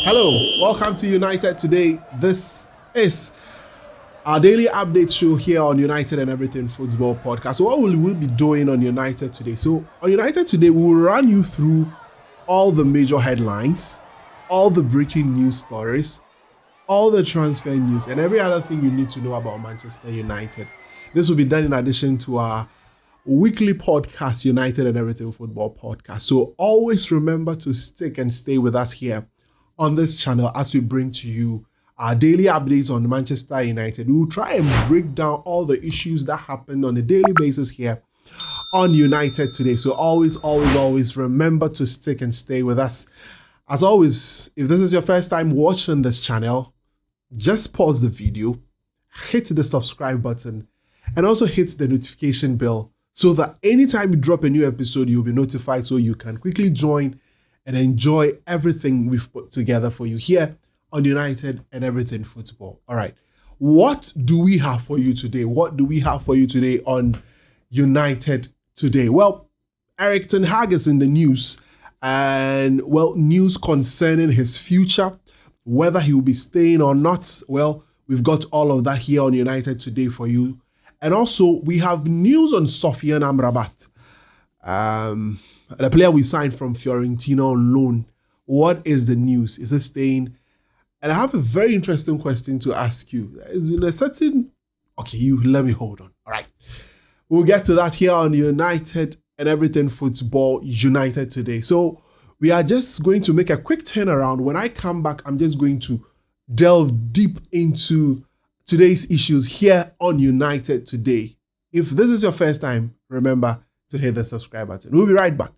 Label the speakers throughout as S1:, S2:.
S1: Hello, welcome to United Today. This is our daily update show here on United and Everything Football Podcast. So what will we be doing on United Today? So on United Today, we'll run you through all the major headlines, all the breaking news stories, all the transfer news, and every other thing you need to know about Manchester United. This will be done in addition to our weekly podcast, United and Everything Football Podcast. So always remember to stick and stay with us here on this channel as we bring to you our daily updates on Manchester United. We will try and break down all the issues that happen on a daily basis here on United Today. So always remember to stick and stay with us. As always, if this is your first time watching this channel, just pause the video, hit the subscribe button, and also hit the notification bell so that anytime we drop a new episode, you'll be notified so you can quickly join and enjoy everything we've put together for you here on United and Everything Football. All right, what do we have for you today? What do we have for you today on United Today? Well, Erik Ten Hag is in the news, and well, news concerning his future, whether he will be staying or not. Well, we've got all of that here on United Today for you. And also, we have news on Pascal Amrabat, the player we signed from Fiorentina on loan. What is the news? Is it staying? And I have a very interesting question to ask you. There's been a certain... Okay, let me hold on. All right. We'll get to that here on United and Everything Football United Today. So we are just going to make a quick turnaround. When I come back, I'm just going to delve deep into today's issues here on United Today. If this is your first time, remember to hit the subscribe button. We'll be right back.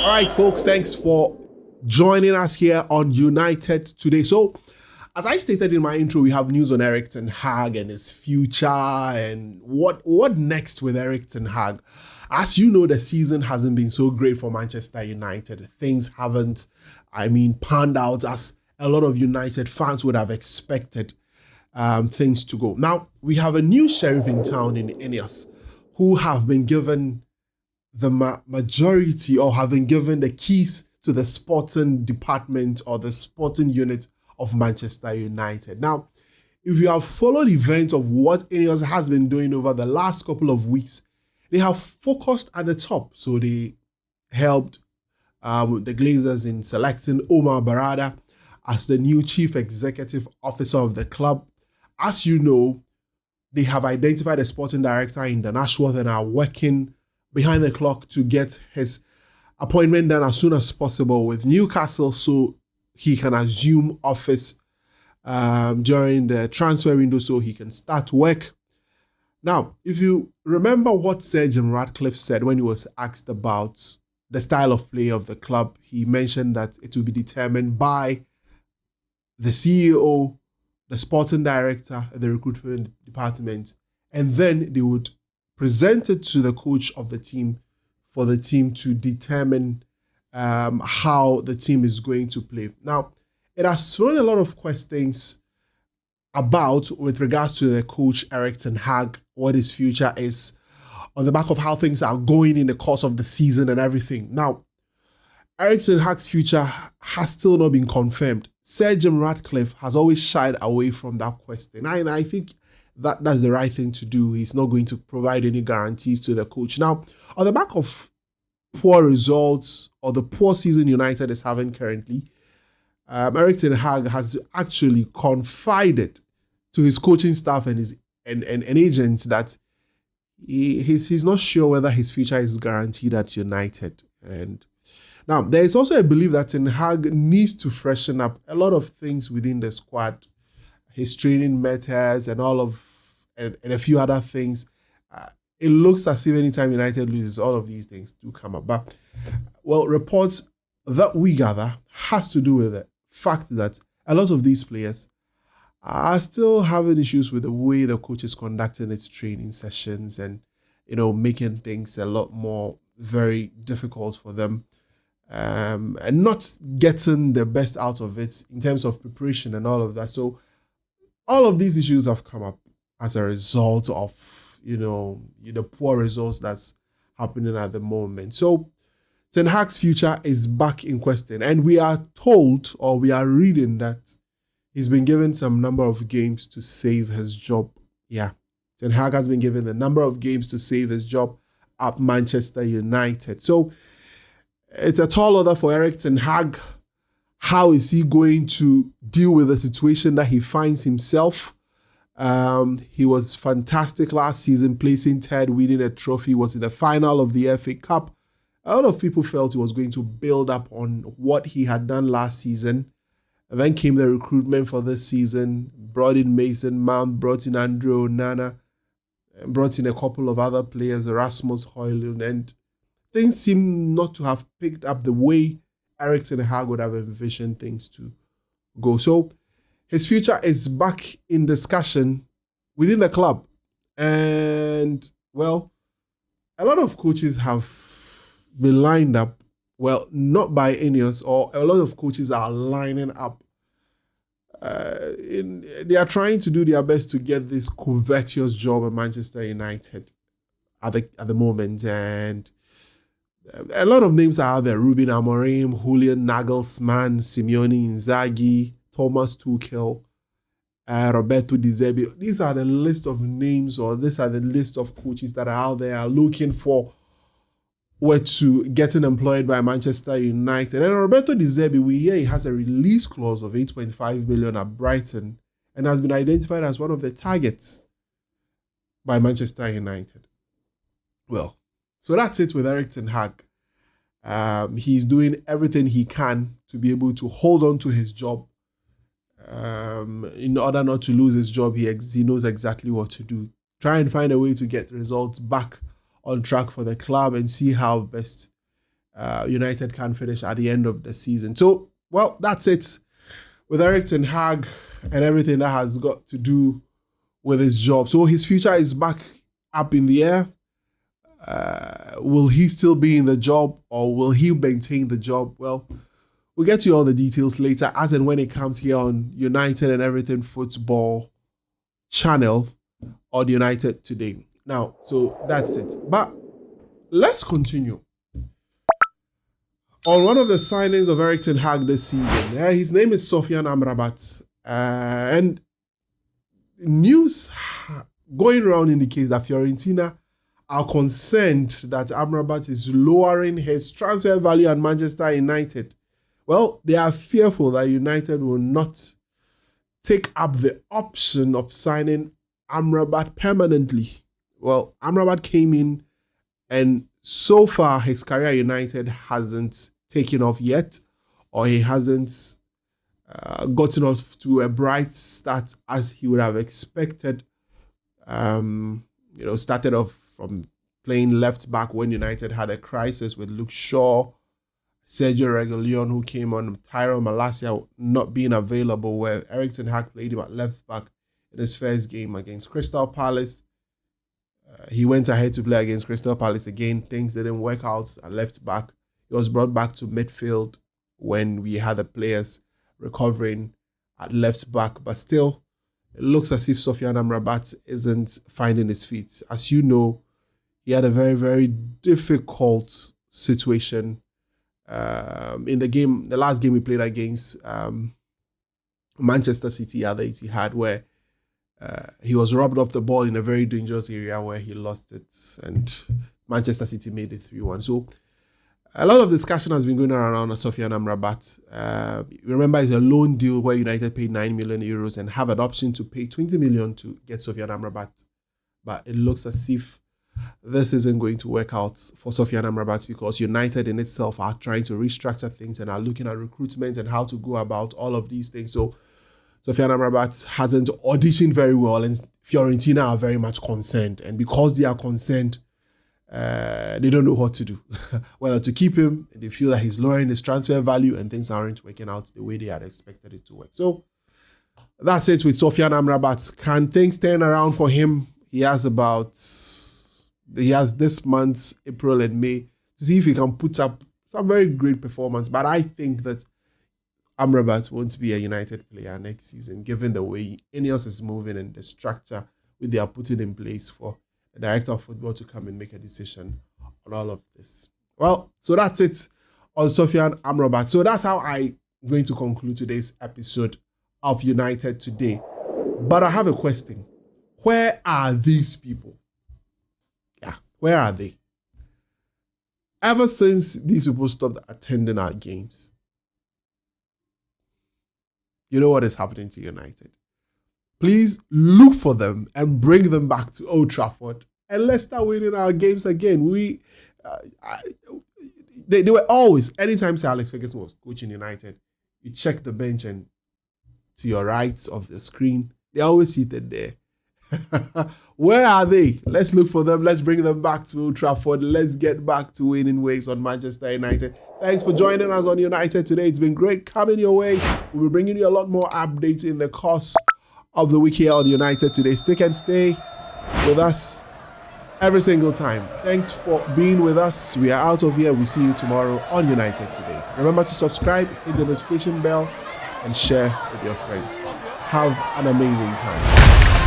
S1: All right, folks, thanks for joining us here on United Today. So, as I stated in my intro, we have news on Erik Ten Hag and his future and what next with Erik Ten Hag. As you know, the season hasn't been so great for Manchester United. Things haven't, panned out as a lot of United fans would have expected things to go. Now, we have a new sheriff in town in Ineos who have been given the majority or have been given the keys to the sporting department or the sporting unit of Manchester United. Now, if you have followed events of what Ineos has been doing over the last couple of weeks, they have focused at the top. So they helped the Glazers in selecting Omar Barada as the new chief executive officer of the club. As you know, they have identified a sporting director in Dan Ashworth and are working behind the clock to get his appointment done as soon as possible with Newcastle so he can assume office during the transfer window so he can start work. Now, if you remember what Sir Jim Ratcliffe said when he was asked about the style of play of the club, he mentioned that it will be determined by the CEO, the sporting director, the recruitment department, and then they would present it to the coach of the team for the team to determine how the team is going to play. Now, it has thrown a lot of questions about with regards to the coach Erik Ten Hag, what his future is on the back of how things are going in the course of the season and everything. Now, Erik Ten Hag's future has still not been confirmed. Sir Jim Ratcliffe has always shied away from that question. And I think that's the right thing to do. He's not going to provide any guarantees to the coach. Now, on the back of poor results or the poor season United is having currently, Erik Ten Hag has actually confided to his coaching staff and his and agents that he's not sure whether his future is guaranteed at United. And now there is also a belief that Ten Hag needs to freshen up a lot of things within the squad, his training methods and and a few other things. It looks as if anytime United loses, all of these things do come up. But well, reports that we gather has to do with the fact that a lot of these players are still having issues with the way the coach is conducting its training sessions and, making things a lot more very difficult for them and not getting the best out of it in terms of preparation and all of that. So all of these issues have come up as a result of, the poor results that's happening at the moment. So Ten Hag's future is back in question, and we are told, or we are reading, that he's been given some number of games to save his job. Yeah, Ten Hag has been given a number of games to save his job at Manchester United. So it's a tall order for Erik Ten Hag. How is he going to deal with the situation that he finds himself? He was fantastic last season, placing third, winning a trophy, was in the final of the FA Cup. A lot of people felt he was going to build up on what he had done last season. And then came the recruitment for this season, brought in Mason Mount, brought in Andre Onana, brought in a couple of other players, Rasmus Højlund, and things seem not to have picked up the way Erik Ten Hag would have envisioned things to go. So his future is back in discussion within the club. And, well, a lot of coaches have been lined up. Well, not by Ineos, or a lot of coaches are lining up. They are trying to do their best to get this covetous job at Manchester United at the moment. And a lot of names are out there. Ruben Amorim, Julian Nagelsmann, Simeone Inzaghi, Thomas Tuchel, Roberto De Zerbi. These are the list of names, or these are the list of coaches that are out there looking for were to getting employed by Manchester United. And Roberto De Zerbi, we hear he has a release clause of 8.5 million at Brighton and has been identified as one of the targets by Manchester United. Well, so that's it with Erik Ten Hag. He's doing everything he can to be able to hold on to his job. In order not to lose his job, he knows exactly what to do. Try and find a way to get results back on track for the club and see how best United can finish at the end of the season. So, well, that's it with Erik Ten Hag and everything that has got to do with his job. So his future is back up in the air. Will he still be in the job, or will he maintain the job? Well, we'll get to all the details later, as and when it comes here on United and Everything Football channel on United Today. Now, so that's it. But let's continue. On one of the signings of Erik Ten Hag this season, his name is Sofyan Amrabat. And news going around indicates that Fiorentina are concerned that Amrabat is lowering his transfer value at Manchester United. Well, they are fearful that United will not take up the option of signing Amrabat permanently. Well, Amrabat came in, and so far his career at United hasn't taken off yet, or he hasn't gotten off to a bright start as he would have expected. Started off from playing left back when United had a crisis with Luke Shaw, Sergio Reguilón, who came on, Tyrone Malacia not being available, where Erik Ten Hag played him at left back in his first game against Crystal Palace. He went ahead to play against Crystal Palace again. Things didn't work out at left back. He was brought back to midfield when we had the players recovering at left back. But still, it looks as if Sofyan Amrabat isn't finding his feet. As you know, he had a very, very difficult situation in the last game we played against Manchester City at the Etihad, where he was robbed off the ball in a very dangerous area where he lost it, and Manchester City made it 3-1. So a lot of discussion has been going around Sofyan Amrabat. Remember, it's a loan deal where United paid 9 million euros and have an option to pay 20 million to get Sofyan Amrabat. But it looks as if this isn't going to work out for Sofyan Amrabat, because United in itself are trying to restructure things and are looking at recruitment and how to go about all of these things. So Sofyan Amrabat hasn't auditioned very well, and Fiorentina are very much concerned. And because they are concerned, they don't know what to do. Whether to keep him, they feel that he's lowering his transfer value and things aren't working out the way they had expected it to work. So that's it with Sofyan Amrabat. Can things turn around for him? He has this month, April and May, to see if he can put up some very great performance. But I think that Amrabat won't be a United player next season, given the way Ineos is moving and the structure which they are putting in place for the director of football, to come and make a decision on all of this. Well, so that's it on Pascal Amrabat. So that's how I'm going to conclude today's episode of United Today. But I have a question. Where are these people? Yeah, where are they? Ever since these people stopped attending our games, you know what is happening to United. Please look for them and bring them back to Old Trafford and let's start winning our games again. They were always, anytime Sir Alex Ferguson was coaching United, you check the bench and to your right of the screen, they're always seated there. Where are they? Let's look for them. Let's bring them back to Old Trafford. Let's get back to winning ways on Manchester United. Thanks for joining us on United Today. It's been great coming your way. We'll be bringing you a lot more updates in the course of the week here on United Today. Stick and stay with us every single time. Thanks for being with us. We are out of here. We'll see you tomorrow on United Today. Remember to subscribe, hit the notification bell, and share with your friends. Have an amazing time.